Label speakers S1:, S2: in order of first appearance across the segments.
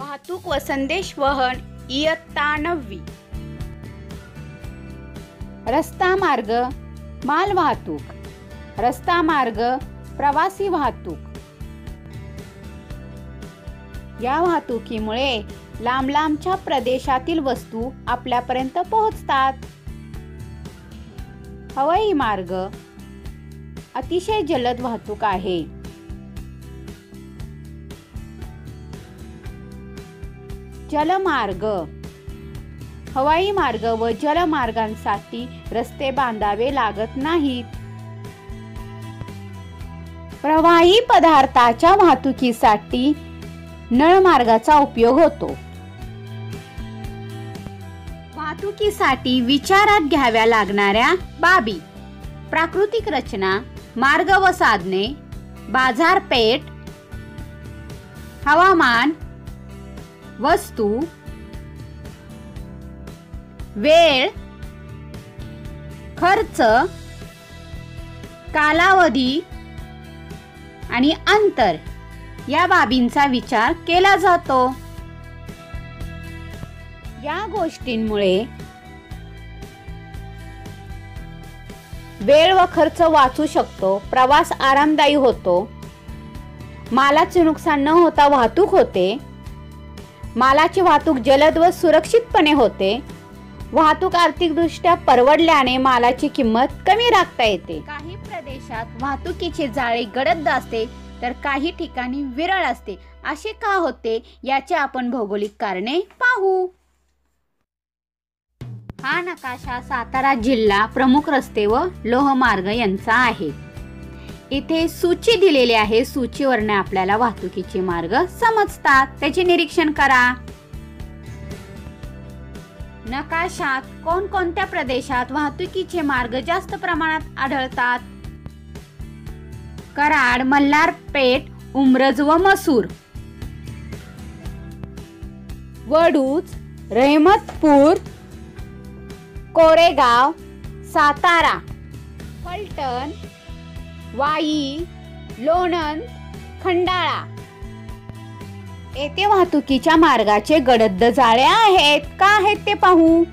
S1: वाहतूक व संदेश वहन इयत्ता 9वी. रस्ता मार्ग माल वाहतूक, रस्ता मार्ग प्रवासी वाहतूक. या वाहतुकीमुळे लांब लांबच्या प्रदेशातील वस्तू आपल्यापर्यंत पोहोचतात. हवाई मार्ग अतिशय जलद वाहतूक आहे. जलमार्ग हवाई मार्ग व जलमार्गांसाठी रस्ते बांधावे लागत नाहीत. प्रवाही पदार्थाच्या वाहतुकीसाठी नळमार्गाचा उपयोग होतो. वाहतुकीसाठी विचारात घ्याव्या लागणाऱ्या बाबी: प्राकृतिक रचना, मार्ग व साधने, बाजारपेठ, हवामान, वस्तू, वेळ, खर्च, कालावधी आणि अंतर या बाबींचा विचार केला जातो. या गोष्टींमुळे वेळ व खर्च वाचू शकतो, प्रवास आरामदायी होतो, मालाचे नुकसान न होता वाहतूक होते, मालाची वाहतूक जलद व सुरक्षितपणे होते, वाहतूक आर्थिकदृष्ट्या परवडल्याने मालाची किंमत कमी राखता येते. काही प्रदेशात वाहतुकीचे जाळे गडद असते तर काही ठिकाणी विरळ असते. असे का होते याचे आपण भौगोलिक कारणे पाहू. हा नकाशा सातारा जिल्हा प्रमुख रस्ते व लोहमार्ग यांचा आहे. इथे सूची दिलेली आहे. सूचीवरने आपल्याला वाहतुकीचे मार्ग समजतात. त्याचे निरीक्षण करा. नकाशात कोणकोणत्या प्रदेशात वाहतुकीचे मार्ग जास्त प्रमाणात आढळतात? कराड, मल्हारपेठ, उमरज व मसूर, वडूज, रहमतपूर, कोरेगाव, सातारा, फलटण, वाई, लोणंद, खंडाळा. येथे वाहतुकीच्या मार्गाचे गडद जाळे आहेत. का आहेत ते पाहू.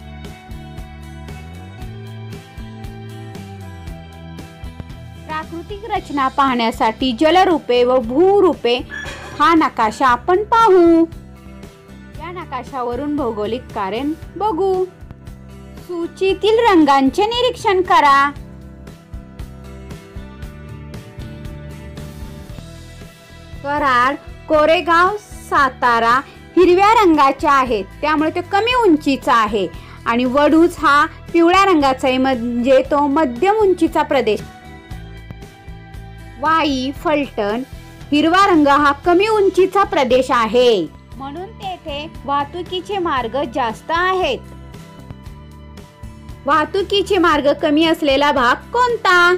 S1: प्राकृतिक रचना पाहण्यासाठी जलरूपे व भूरूपे हा नकाशा आपण पाहू. या नकाशावरून भौगोलिक कारण बघू. सूचीतील रंगांचे निरीक्षण करा. कराड, कोरेगाव, सातारा हिरव्या रंगाचे आहेत, त्यामुळे ते कमी उंचीचा आहे. आणि वडूज हा पिवळ्या रंगाचा आहे, म्हणजे तो मध्यम उंचीचा प्रदेश. वाई, फलटण हिरवा रंग हा कमी उंचीचा प्रदेश आहे, म्हणून तेथे वाहतुकीचे मार्ग जास्त आहेत. वाहतुकीचे मार्ग कमी असलेला भाग कोणता?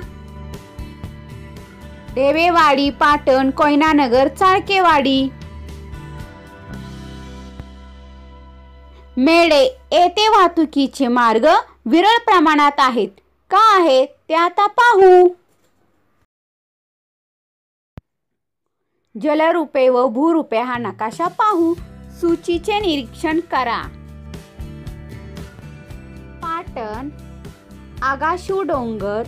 S1: ढेबेवाडी, पाटण, कोयनानगर, चाळकेवाडी. मेढे येथे वाहतुकीचे मार्ग विरळ प्रमाणात आहेत. का आहेत ते आता पाहू. जलरूपे व भूरूपे हा नकाशा पाहू. सूचीचे निरीक्षण करा. पाटण, आगाशू डोंगर,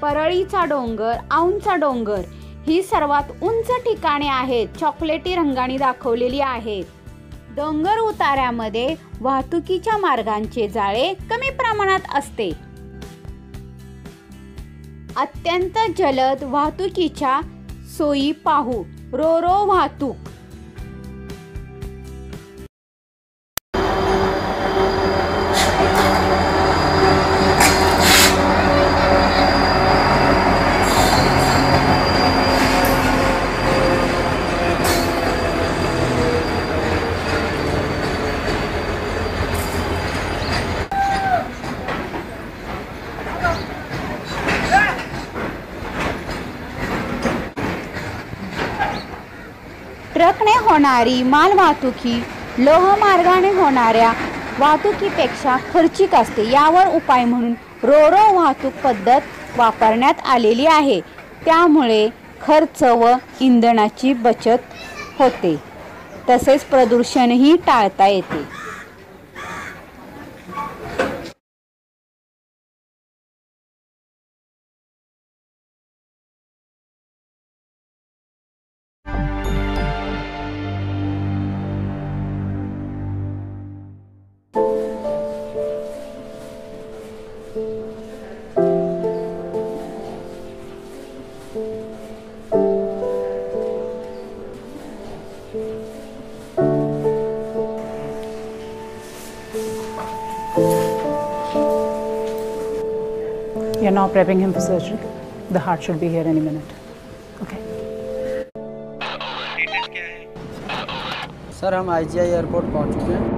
S1: परळीचा डोंगर, औंधचा डोंगर ही सर्वात उंच ठिकाणे आहेत. चॉकलेटी रंगाने दाखवलेली आहेत. डोंगर उतार्यामध्ये वाहतुकीच्या मार्गांचे जाळे कमी प्रमाणात असते. अत्यंत जलद वाहतुकीच्या सोयी पाहू. रोरो वाहतूक. ट्रकने होणारी माल वाहतुकी लोहमार्गाने होणाऱ्या वाहतुकीपेक्षा खर्चिक असते. यावर उपाय म्हणून रोरो वाहतूक पद्धत वापरण्यात आलेली आहे. त्यामुळे खर्च व इंधनाची बचत होते. तसेच प्रदूषणही टाळता येते.
S2: You're now prepping him for surgery. The heart should be here any minute. Okay.
S3: Sir हम IGI एयरपोर्ट पहुंच चुके हैं.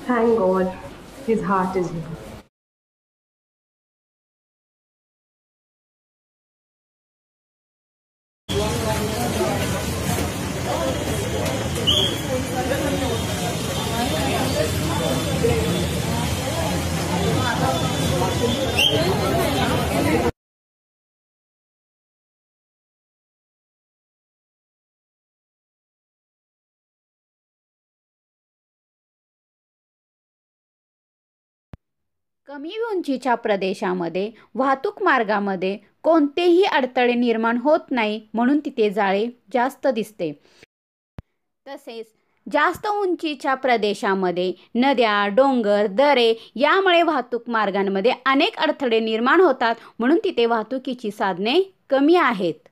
S4: Thank God, his heart is here.
S1: कमी उंचीच्या प्रदेशामध्ये वाहतूक मार्गामध्ये कोणतेही अडथळे निर्माण होत नाही, म्हणून तिथे जाळे जास्त दिसते. तसेच जास्त उंचीच्या प्रदेशामध्ये नद्या, डोंगर, दरे यामुळे वाहतूक मार्गांमध्ये अनेक अडथळे निर्माण होतात, म्हणून तिथे वाहतुकीची साधने कमी आहेत.